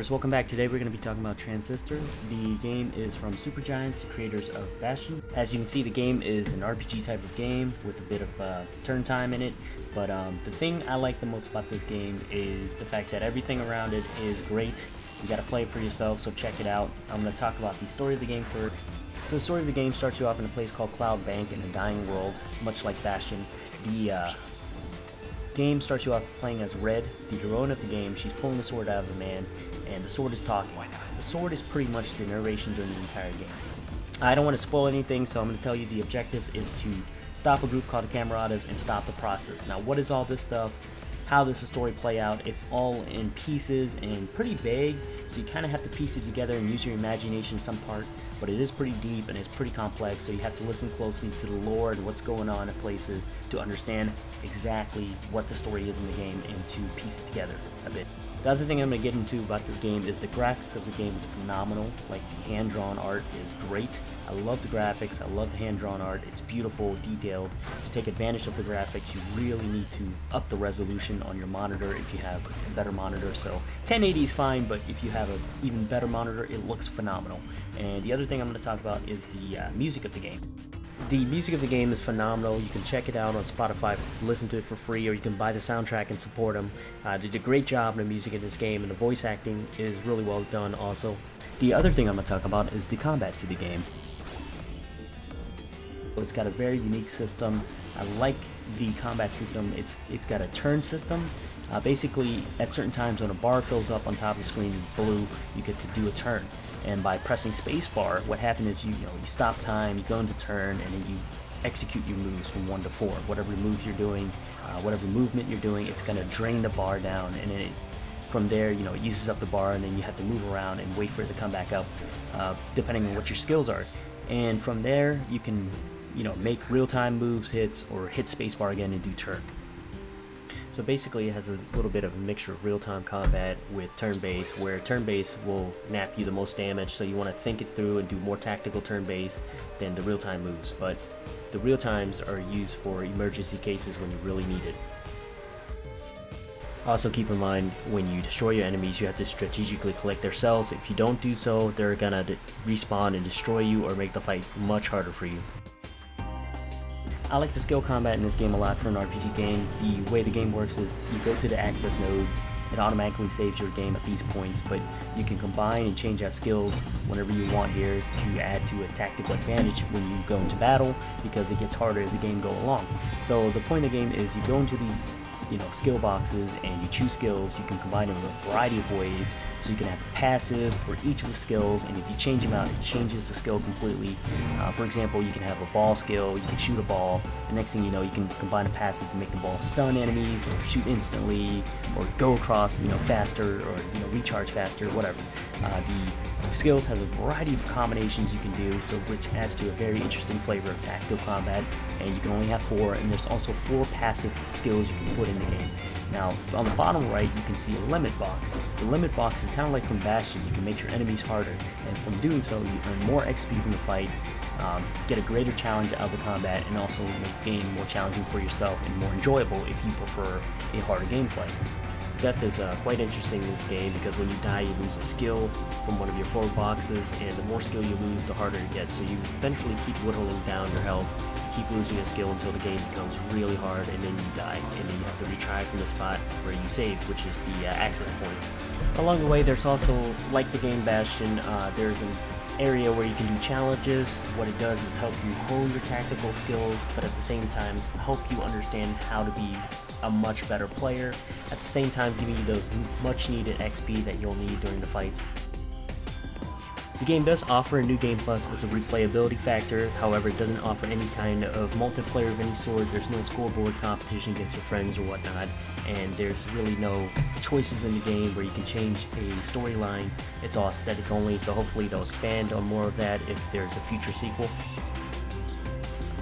gamers, welcome back. Today we're going to be talking about Transistor. The game is from Supergiants, the creators of Bastion. As you can see, the game is an RPG type of game with a bit of turn time in it. But the thing I like the most about this game is the fact that everything around it is great. You got to play it for yourself, so check it out. I'm going to talk about the story of the game first. So the story of the game starts you off in a place called Cloud Bank in a dying world, much like Bastion. The game starts you off playing as Red, the heroine of the game. She's pulling the sword out of the man, and the sword is talking. The sword is pretty much the narration during the entire game. I don't want to spoil anything, so I'm going to tell you the objective is to stop a group called the Camaradas and stop the process. Now, what is all this stuff? How does the story play out? It's all in pieces and pretty vague, so you kind of have to piece it together and use your imagination some part, but it is pretty deep and it's pretty complex, so you have to listen closely to the lore and what's going on in places to understand exactly what the story is in the game and to piece it together a bit. The other thing I'm going to get into about this game is the graphics of the game is phenomenal. Like, the hand-drawn art is great. I love the graphics. I love the hand-drawn art. It's beautiful, detailed. To take advantage of the graphics, you really need to up the resolution on your monitor if you have a better monitor. So 1080 is fine, but if you have an even better monitor, it looks phenomenal. And the other thing I'm going to talk about is the music of the game. The music of the game is phenomenal. You can check it out on Spotify, listen to it for free, or you can buy the soundtrack and support them. They did a great job in the music in this game, and the voice acting is really well done also. The other thing I'm going to talk about is the combat to the game. It's got a very unique system. I like the combat system. It's got a turn system. Basically, at certain times when a bar fills up on top of the screen in blue, you get to do a turn. And by pressing spacebar, what happens is you stop time, you go into turn, and then you execute your moves from 1 to 4. Whatever moves you're doing, whatever movement you're doing, it's going to drain the bar down, and then from there, it uses up the bar, and then you have to move around and wait for it to come back up, depending on what your skills are. And from there, you can, make real-time moves, hits, or hit spacebar again and do turn. So basically it has a little bit of a mixture of real-time combat with turn-based, where turn-based will nap you the most damage, so you want to think it through and do more tactical turn-based than the real-time moves. But the real-times are used for emergency cases when you really need it. Also keep in mind, when you destroy your enemies, you have to strategically collect their cells. If you don't do so, they're gonna respawn and destroy you or make the fight much harder for you. I like the skill combat in this game a lot for an RPG game. The way the game works is you go to the access node, it automatically saves your game at these points, but you can combine and change out skills whenever you want here to add to a tactical advantage when you go into battle, because it gets harder as the game goes along. So the point of the game is you go into these skill boxes and you choose skills. You can combine them in a variety of ways, so you can have a passive for each of the skills, and if you change them out, it changes the skill completely. For example, you can have a ball skill, you can shoot a ball, and next thing you know, you can combine a passive to make the ball stun enemies or shoot instantly or go across faster, or recharge faster, whatever. The skills has a variety of combinations you can do, so which adds to a very interesting flavor of tactical combat, and you can only have 4, and there's also 4 passive skills you can put in the game. Now, on the bottom right, you can see a limit box. The limit box is kind of like from Bastion. You can make your enemies harder, and from doing so, you earn more XP from the fights, get a greater challenge out of the combat, and also make the game more challenging for yourself and more enjoyable if you prefer a harder gameplay. Death is quite interesting in this game, because when you die, you lose a skill from one of your 4 boxes, and the more skill you lose, the harder it gets. So you eventually keep whittling down your health, keep losing a skill until the game becomes really hard, and then you die, and then you have to retry from the spot where you saved, which is the access points. Along the way, there's also, like the game Bastion, there's an area where you can do challenges. What it does is help you hone your tactical skills, but at the same time help you understand how to be a much better player, at the same time giving you those much needed XP that you'll need during the fights. The game does offer a new game plus as a replayability factor. However, it doesn't offer any kind of multiplayer of any sort. There's no scoreboard competition against your friends or whatnot, and there's really no choices in the game where you can change a storyline. It's all aesthetic only, so hopefully they'll expand on more of that if there's a future sequel.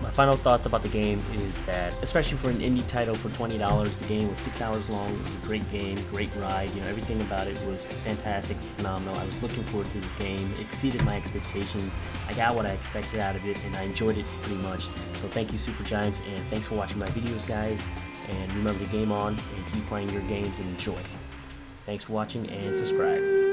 My final thoughts about the game is that, especially for an indie title for $20, the game was 6 hours long. It was a great game, great ride. Everything about it was fantastic, phenomenal. I was looking forward to this game. It exceeded my expectations. I got what I expected out of it, and I enjoyed it pretty much. So thank you, Supergiants, and thanks for watching my videos, guys. And remember to game on and keep playing your games and enjoy. Thanks for watching, and subscribe.